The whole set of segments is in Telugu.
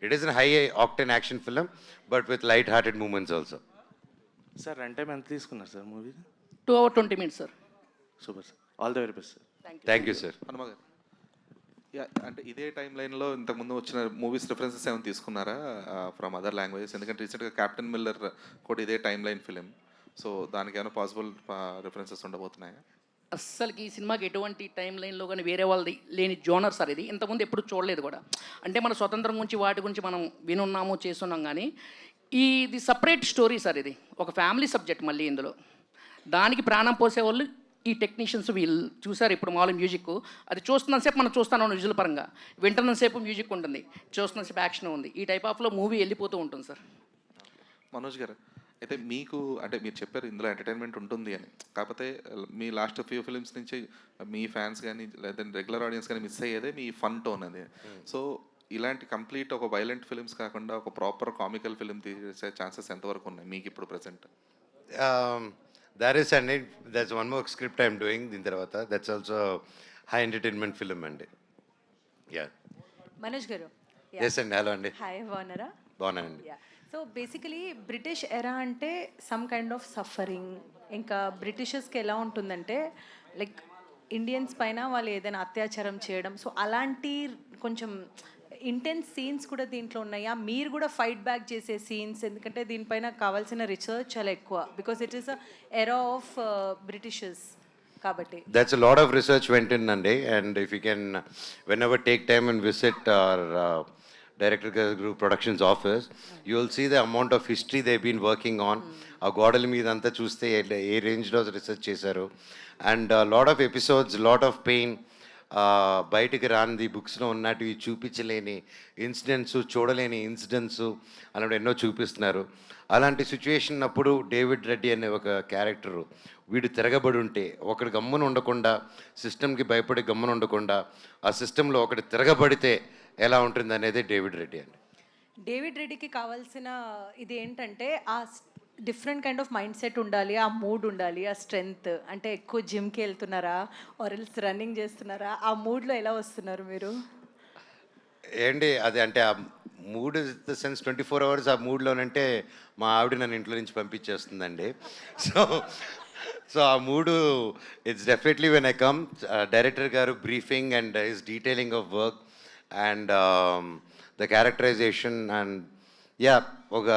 It is a high octane action film, but with light-hearted moments also. Sir run time ఎంత తీసుకున్నారు sir movie? 2 hours 20 minutes, sir. Super sir, all the very best sir. Thank you, sir. Hanuma గారు, అంటే ఇదే టైం లైన్లో ఇంతకుముందు వచ్చిన మూవీస్ రిఫరెన్సెస్ ఏమైనా తీసుకున్నారా ఫ్రమ్ అదర్ లాంగ్వేజెస్? ఎందుకంటే రీసెంట్గా క్యాప్టెన్ మిల్లర్ కూడా ఇదే టైం లైన్ ఫిలిం, సో దానికి ఏమైనా పాసిబుల్ రిఫరెన్సెస్ ఉండబోతున్నాయా? అస్సలకి ఈ సినిమాకి ఎటువంటి టైం లైన్లో కానీ వేరే వాళ్ళది లేని జోనర్ సార్ ఇది. ఇంతకుముందు ఎప్పుడు చూడలేదు కూడా. అంటే మన స్వతంత్రం గురించి వాటి గురించి మనం వినున్నాము చేస్తున్నాం, కానీ ఇది సపరేట్ స్టోరీ సార్. ఇది ఒక ఫ్యామిలీ సబ్జెక్ట్. మళ్ళీ ఇందులో దానికి ప్రాణం పోసేవాళ్ళు ఈ టెక్నీషియన్స్. వీళ్ళు చూసారు ఇప్పుడు మామూలు మ్యూజిక్, అది చూస్తున్నంతసేపు మనం చూస్తాను విజువల్ పరంగా, వింటున్నంతసేపు మ్యూజిక్ ఉంటుంది, చూస్తున్నంతసేపు యాక్షన్ ఉంది. ఈ టైప్ ఆఫ్లో మూవీ వెళ్ళిపోతూ ఉంటుంది సార్. మనోజ్ గారు, అయితే మీకు అంటే మీరు చెప్పారు ఇందులో ఎంటర్టైన్మెంట్ ఉంటుంది అని, కాకపోతే మీ లాస్ట్ ఫ్యూ ఫిలిమ్స్ నుంచి మీ ఫ్యాన్స్ కానీ లేదా రెగ్యులర్ ఆడియన్స్ కానీ మిస్ అయ్యేదే మీ ఫన్ టోన్ అది. సో ఇలాంటి కంప్లీట్ ఒక వైలెంట్ ఫిలిమ్స్ కాకుండా ఒక ప్రాపర్ కామికల్ ఫిలిం తీసే ఛాన్సెస్ ఎంతవరకు ఉన్నాయి మీకు ఇప్పుడు present? There is, and there's one more script I'm doing din tarvata. That's also high entertainment film andi. Yeah. Manoj గారు. Yes and hello andi. Hi, బాగున్నారా? బాగున్నానండి. సో బేసికలీ బ్రిటిష్ ఎరా అంటే సమ్ కైండ్ ఆఫ్ సఫరింగ్. ఇంకా బ్రిటిషర్స్కి ఎలా ఉంటుందంటే లైక్ ఇండియన్స్ పైన వాళ్ళు ఏదైనా అత్యాచారం చేయడం, సో అలాంటి కొంచెం ఇంటెన్స్ సీన్స్ కూడా దీంట్లో ఉన్నాయా? మీరు కూడా ఫైట్ బ్యాక్ చేసే సీన్స్, ఎందుకంటే దీనిపైన కావాల్సిన రీసెర్చ్ చాలా ఎక్కువ, because it is a era of Britishers కాబట్టి. That's a lot of research went in andi, and if you can whenever take time and visit our Director Group Productions office, you will see the amount of history they've been working on. ఆ గోడల మీద అంతా చూస్తే ఏ రేంజ్లో రీసెర్చ్ చేశారు. And lot of episodes, lot of pain, బయటికి రానిది, బుక్స్లో ఉన్నటివి చూపించలేని ఇన్సిడెంట్స్, చూడలేని ఇన్సిడెంట్స్ అలాంటి ఎన్నో చూపిస్తున్నారు. అలాంటి సిచ్యువేషన్ అప్పుడు డేవిడ్ రెడ్డి అనే ఒక క్యారెక్టరు వీడు తిరగబడి ఉంటే, ఒకడు గమ్మున ఉండకుండా, సిస్టమ్కి భయపడి గమ్మున ఉండకుండా, ఆ సిస్టంలో ఒకటి తిరగబడితే ఎలా ఉంటుంది అనేది డేవిడ్ రెడ్డి అండి. డేవిడ్ రెడ్డికి కావాల్సిన ఇది ఏంటంటే ఆ different kind of mind set ఉండాలి, ఆ మూడ్ ఉండాలి, ఆ స్ట్రెంగ్త్. అంటే ఎక్కువ జిమ్కి వెళ్తున్నారా ఆర్ ఎల్స్ రన్నింగ్ చేస్తున్నారా? ఆ మూడ్లో ఎలా వస్తున్నారు మీరు? ఏంటి అది అంటే ఆ మూడ్ ద సెన్స్ 24 hours ఆ మూడ్లోనంటే మా ఆవిడ నన్ను ఇంట్లో నుంచి పంపించేస్తుందండి. సో ఆ మూడు it's definitely when I come, director గారు briefing and his detailing of work and the characterization and yeah, ఒక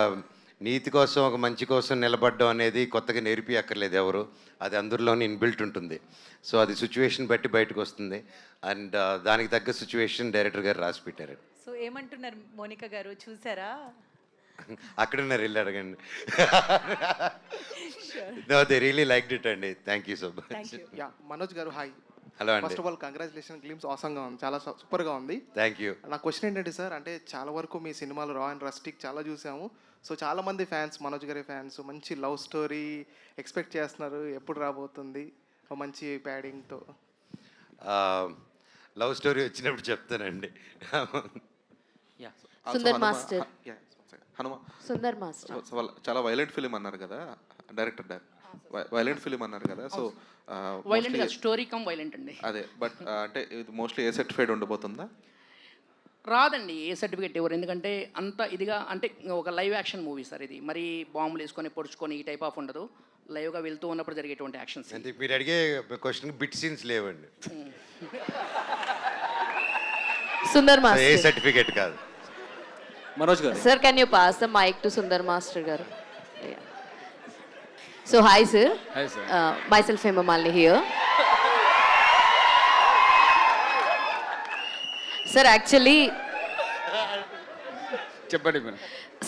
నీతి కోసం, ఒక మంచి కోసం నిలబడడం అనేది కొత్తగా నేర్పి అక్కర్లేదు ఎవరు, అది అందరిలోనే ఇన్బిల్ట్ ఉంటుంది. సో అది సిచ్యువేషన్ బట్టి బయటకు వస్తుంది, అండ్ దానికి తగ్గ సిచ్యువేషన్ డైరెక్టర్ గారు రాసి పెట్టారు. సో ఏమంటున్నారు మోనిక గారు, చూసారా? అక్కడున్నారు, వెళ్ళి అడగండి. No, they really liked it అండి. Thank you so much. Yeah, Manoj గారు హాయ్. హలో అండి. First of all congratulation, glimpse ఆసంగా ఉంది, చాలా సూపర్గా ఉంది. Thank you. నా క్వశ్చన్ ఏంటంటే సార్, అంటే చాలా వరకు మీ సినిమాలు రా అండ్ రస్టిక్ చాలా చూసాము. సో చాలామంది ఫ్యాన్స్, మనోజ్ గారి ఫ్యాన్స్ మంచి లవ్ స్టోరీ ఎక్స్పెక్ట్ చేస్తున్నారు. ఎప్పుడు రాబోతుంది ఒక మంచి ప్యాడింగ్తో? లవ్ స్టోరీ వచ్చినప్పుడు చెప్తానండి. సుందర్ మాస్టర్. హనుమ, సుందర్ మాస్టర్ చాలా వైలెంట్ ఫిలిం అన్నారు కదా డైరెక్టర్, వైలెంట్ ఫిలిం అన్నారు కదా, so violent story come violent అండి. అదే, బట్ అంటే ఇది మోస్ట్లీ ఏ సర్టిఫైడ్ ఉండబోతుందా? రాదండి ఏ సర్టిఫికేట్ ఎవరు, ఎందుకంటే అంత ఇదిగా అంటే ఒక లైవ్ యాక్షన్ మూవీ సార్ ఇది. మరి బాంబులు వేసుకొని పొడుచుకొని ఈ టైప్ ఆఫ్ ఉండదు, లైవ్గా వెళ్తూ ఉన్నప్పుడు జరిగేటువంటి యాక్షన్స్. అంటే మీరు అడిగే క్వశ్చన్ బిట్ సీన్స్ లేవండి. సుందర్ ఏ మాస్టర్. సర్టిఫికేట్ కాదు. మనోజ్ గారు, Sir, can you pass the mic to Sundar Master garu? Yeah. So hi sir. Hi, sir. Myself Hema Malini here. Sir, actually చెప్పండి మేడం.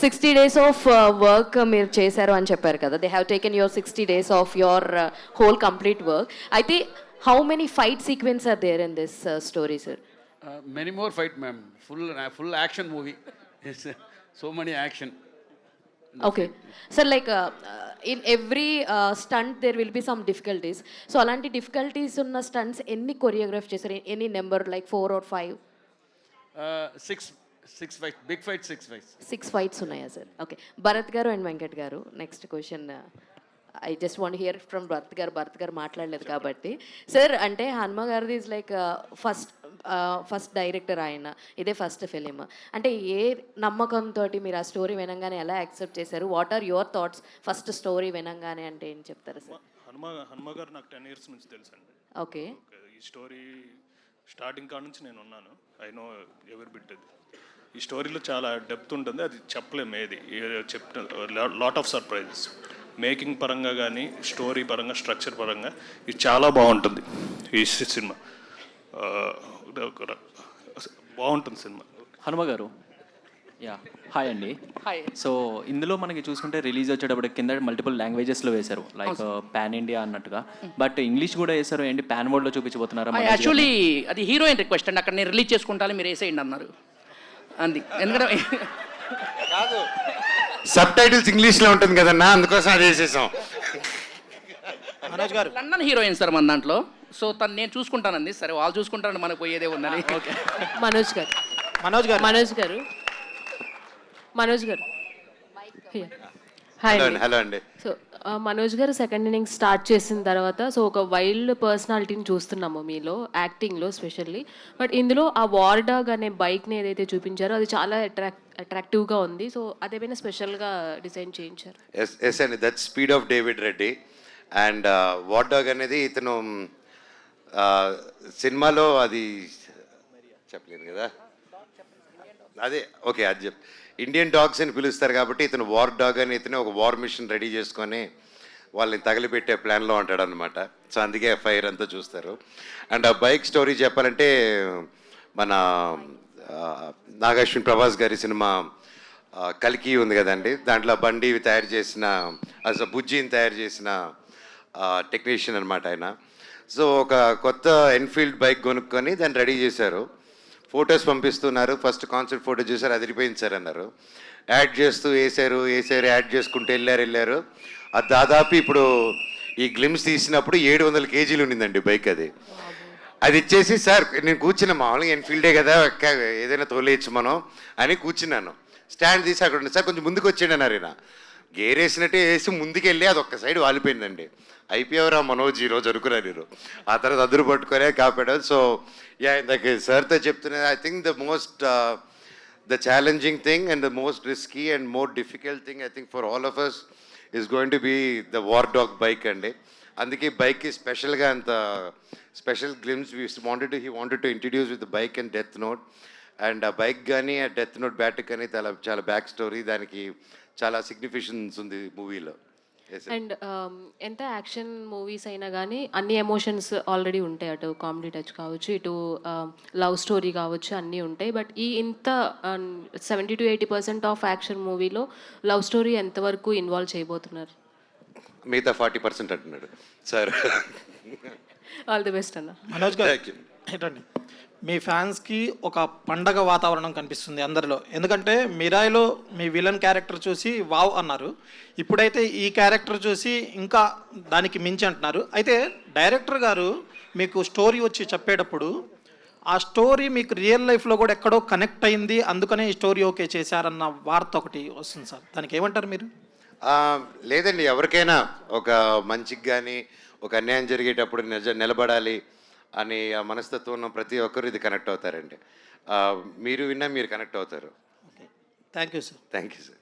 60 days of work మీరు చేశారు అని చెప్పారు కదా. They have taken your 60 days of your whole complete work. అయితే how many fight sequences are there in this story, sir? Many more fight, ma'am. Full action movie. Yes, so many action. Okay. Sir, like in every stunt there will be some difficulties. So alanti difficulties unna stunts enni choreograph chesaru? Any number like 4 or 5? Six fight, big fight, 6 fights. 6 fights unnaya sir. Okay. Bharat garu and Venkat garu, next question. I just want to hear from Bharat garu. Bharat garu మాట్లాడలేదు కాబట్టి. Sir, అంటే హనుమ గారిది is like first first director ఆయన, ఇదే ఫస్ట్ ఫిలిం. అంటే ఏ నమ్మకంతో మీరు ఆ స్టోరీ వినంగానే ఎలా యాక్సెప్ట్ చేశారు? What are your thoughts first story వినంగానే? అంటే ఏం చెప్తారు సార్? హనుమ గారు నాకు 10 years నుంచి తెలుసండి. ఓకే. ఈ స్టోరీ స్టార్టింగ్ కాడ నుంచి నేను ఉన్నాను. ఐ నో ఎవరి బిట్ అది. ఈ స్టోరీలో చాలా డెప్త్ ఉంటుంది, అది చెప్పలేము ఏది చెప్తే లాట్ ఆఫ్ సర్ప్రైజెస్. మేకింగ్ పరంగా కానీ స్టోరీ పరంగా స్ట్రక్చర్ పరంగా ఇది చాలా బాగుంటుంది ఈ సినిమా. బాగుంటుంది సినిమా. హనుమ గారు, యా హాయ్ అండి. హాయ్. సో ఇందులో మనకి చూసుకుంటే రిలీజ్ వచ్చేటప్పుడు కింద మల్టిపుల్ లాంగ్వేజెస్లో వేశారు, లైక్ పాన్ ఇండియా అన్నట్టుగా. బట్ ఇంగ్లీష్ కూడా వేశారు ఏంటి, పాన్ వరల్డ్లో చూపించబోతున్నారా? యాక్చువల్లీ అది హీరోయిన్ రిక్వెస్ట్ అండి, అక్కడ నేను రిలీజ్ చేసుకుంటాను మీరు వేసేయండి అన్నారు. అంది ఎందుకంటే సబ్ టైటిల్స్ ఇంగ్లీష్లో ఉంటుంది కదన్నా, అందుకోసం అది వేసేసాం. మనోజ్ గారు, లండన్ హీరోయిన్ సార్ మన దాంట్లో. సో తను నేను చూసుకుంటానండి. సరే వాళ్ళు చూసుకుంటారండి, మనకు పోయేదే ఉందని. ఓకే. మనోజ్ గారు, మనోజ్ గారు, మనోజ్ గారు, మనోజ్ గారు. హాయ్ హలో అండి. హలో అండి. సో మనోజ్ గారు సెకండ్ ఇన్నింగ్స్ స్టార్ట్ చేసిన తర్వాత సో ఒక వైల్డ్ పర్సనాలిటీని చూస్తున్నాము మీలో, యాక్టింగ్లో స్పెషల్లీ. బట్ ఇందులో ఆ వార్ డాగ్ అనే బైక్ని ఏదైతే చూపించారో అది చాలా అట్రాక్టివ్గా ఉంది. సో అదేమైనా స్పెషల్గా డిజైన్ చేయించారు? ఎస్ అండి, that speed of David Reddy. And war dog అనేది ఇతను సినిమాలో అది చెప్పలేదు కదా, అదే ఓకే అది చెప్ ఇండియన్ డాగ్స్ అని పిలుస్తారు కాబట్టి ఇతను వార్ డాగ్ అని ఇతను ఒక వార్ మిషన్ రెడీ చేసుకొని వాళ్ళని తగిలిపెట్టే ప్లాన్లో ఉంటాడు అనమాట. సో అందుకే ఫైర్ అంతా చూస్తారు. అండ్ ఆ బైక్ స్టోరీ చెప్పాలంటే మన నాగార్జున ప్రభాస్ గారి సినిమా కల్కి ఉంది కదండి, దాంట్లో బండి తయారు చేసిన అసలు బుజ్జిని తయారు చేసిన టెక్నీషియన్ అనమాట ఆయన. సో ఒక కొత్త ఎన్ఫీల్డ్ బైక్ కొనుక్కొని దాన్ని రెడీ చేశారు. ఫొటోస్ పంపిస్తున్నారు. ఫస్ట్ కాన్సెప్ట్ ఫోటో చూసారు, అదిరిపోయింది సార్ అన్నారు. యాడ్ చేస్తూ వేసారు, యాడ్ చేసుకుంటూ వెళ్ళారు. అది దాదాపు ఇప్పుడు ఈ గ్లిమ్స్ తీసినప్పుడు 700 kgs ఉండిందండి బైక్. అది ఇచ్చేసి సార్ నేను కూర్చున్నా, మామూలుగా ఎన్ఫీల్డే కదా ఏదైనా తోలేయచ్చు మనం అని కూర్చున్నాను. స్టాండ్ తీసి అక్కడ ఉంది సార్, కొంచెం ముందుకు వచ్చేయండి అన్నారు. ఆయన గేర్ వేసినట్టే వేసి ముందుకెళ్ళి అది ఒక్క సైడ్ వాలిపోయిందండి. అయిపోయావురా మనోజ్ ఈరోజు అనుకున్నారు మీరు. ఆ తర్వాత అదురు పట్టుకొనే కాపాడారు. సో యా, ఇందాక సార్తో చెప్తున్నా, I think the challenging thing and the most risky and more difficult thing I think for all of us is going to be the war dog bike అండి. అందుకే బైక్కి స్పెషల్గా అంత special glimpse he wanted to introduce with the bike and death note. And ఆ బైక్ కానీ ఆ డెత్ నోట్ బ్యాట్ కానీ చాలా బ్యాక్ స్టోరీ, దానికి చాలా సిగ్నిఫికెన్స్ ఉంది మూవీలో. అండ్ ఎంత యాక్షన్ మూవీస్ అయినా కానీ అన్ని ఎమోషన్స్ ఆల్రెడీ ఉంటాయి, అటు కామెడీ టచ్ కావచ్చు, ఇటు లవ్ స్టోరీ కావచ్చు, అన్నీ ఉంటాయి. బట్ ఈ ఇంత 70 to 80% ఆఫ్ యాక్షన్ మూవీలో లవ్ స్టోరీ ఎంతవరకు ఇన్వాల్వ్ చేయబోతున్నారు? మిగతా 40% అంటున్నాడు సార్. ఆల్ ది బెస్ట్ అన్న. మనోజ్ గారు ఏంటండి, మీ ఫ్యాన్స్కి ఒక పండగ వాతావరణం కనిపిస్తుంది అందరిలో. ఎందుకంటే మిరాయిలో మీ విలన్ క్యారెక్టర్ చూసి వావ్ అన్నారు, ఇప్పుడైతే ఈ క్యారెక్టర్ చూసి ఇంకా దానికి మించి అంటున్నారు. అయితే డైరెక్టర్ గారు మీకు స్టోరీ వచ్చి చెప్పేటప్పుడు ఆ స్టోరీ మీకు రియల్ లైఫ్లో కూడా ఎక్కడో కనెక్ట్ అయింది, అందుకనే ఈ స్టోరీ ఓకే చేశారన్న వార్త ఒకటి వస్తుంది సార్, దానికి ఏమంటారు మీరు? లేదండి, ఎవరికైనా ఒక మంచికి కానీ ఒక అన్యాయం జరిగేటప్పుడు నిలబడాలి అని ఆ మనస్తత్వం ఉన్న ప్రతి ఒక్కరు ఇది కనెక్ట్ అవుతారండి. మీరు విన్నా మీరు కనెక్ట్ అవుతారు. Thank you sir. Thank you sir.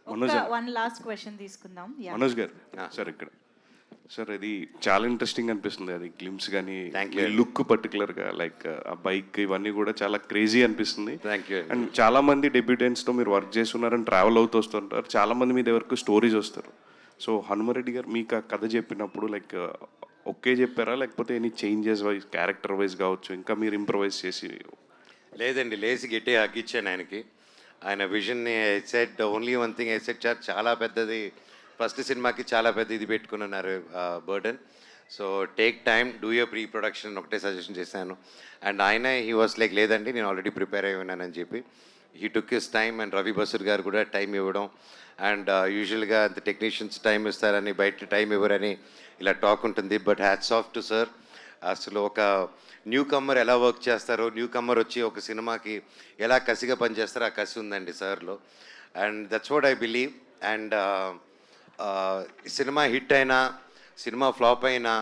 One last question తీసుకుందాం. మనోజ్ గారు సార్, ఇక్కడ సార్ ఇది చాలా ఇంట్రెస్టింగ్ అనిపిస్తుంది, అది గ్లిమ్స్ కానీ లుక్ పర్టికులర్గా లైక్ ఆ బైక్ ఇవన్నీ కూడా చాలా క్రేజీ అనిపిస్తుంది. Thank you. అండ్ చాలా మంది డెబ్యూటెంట్స్తో మీరు వర్క్ చేస్తున్నారని ట్రావెల్ అవుతూ వస్తుంటారు, చాలా మంది మీ దగ్గరకు స్టోరీస్ వస్తారు. సో హనుమారెడ్డి గారు మీకు ఆ కథ చెప్పినప్పుడు లైక్ ఒకే చెప్పారా, లేకపోతే any changes wise character wise కావచ్చు ఇంకా మీరు ఇంప్రవైజ్ చేసి? లేదండి, లేచి గట్టి హగ్గిచ్చాను ఆయనకి. ఆయన విజన్ని set only one thing I set, చాలా పెద్దది, ఫస్ట్ సినిమాకి చాలా పెద్ద ఇది పెట్టుకున్నారు burden. So take time, do your pre production ఒకటే సజెషన్ చేశాను. అండ్ ఆయన హీ వాస్ లైక్ లేదండి నేను ఆల్రెడీ ప్రిపేర్ అయి ఉన్నానని చెప్పి he took his time. And Ravi Basrur గారు కూడా టైం ఇవ్వడం. అండ్ యూజువల్గా అంత టెక్నీషియన్స్ టైం ఇస్తారని బయట టైం ఇవ్వరని ఇలా టాక్ ఉంటుంది. But hats off to sir. అసలు ఒక న్యూ కమ్మర్ ఎలా వర్క్ చేస్తారో, న్యూ కమ్మర్ వచ్చి ఒక సినిమాకి ఎలా కసిగా పనిచేస్తారో ఆ కసి ఉందండి సార్లో. And that's what I believe. And cinema hit అయినా సినిమా ఫ్లాప్ అయినా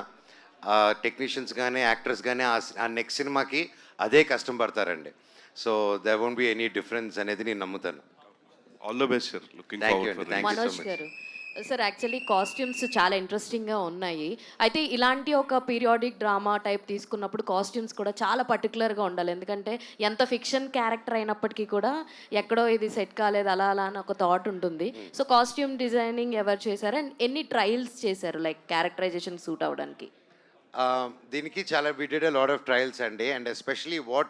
టెక్నీషియన్స్ కానీ యాక్టర్స్ కానీ ఆ నెక్స్ట్ సినిమాకి అదే కష్టం పడతారండి. So there won't be any difference అనేది నేను నమ్ముతాను. All the best sir. Looking thank you forward అండి, for thank you so Manoj much. గారు సార్ యాక్చువల్లీ కాస్ట్యూమ్స్ చాలా ఇంట్రెస్టింగ్గా ఉన్నాయి. అయితే ఇలాంటి ఒక పీరియాడిక్ డ్రామా టైప్ తీసుకున్నప్పుడు కాస్ట్యూమ్స్ కూడా చాలా పర్టికులర్గా ఉండాలి. ఎందుకంటే ఎంత ఫిక్షన్ క్యారెక్టర్ అయినప్పటికీ కూడా ఎక్కడో ఇది సెట్ కాలేదు అలా అలా అని ఒక థాట్ ఉంటుంది. సో కాస్ట్యూమ్ డిజైనింగ్ ఎవరు చేశారు అండ్ ఎన్ని ట్రయల్స్ చేశారు లైక్ క్యారెక్టరైజేషన్ సూట్ అవ్వడానికి? దీనికి చాలా we did a lot of trials అండి, అండ్ ఎస్పెషలీ వాట్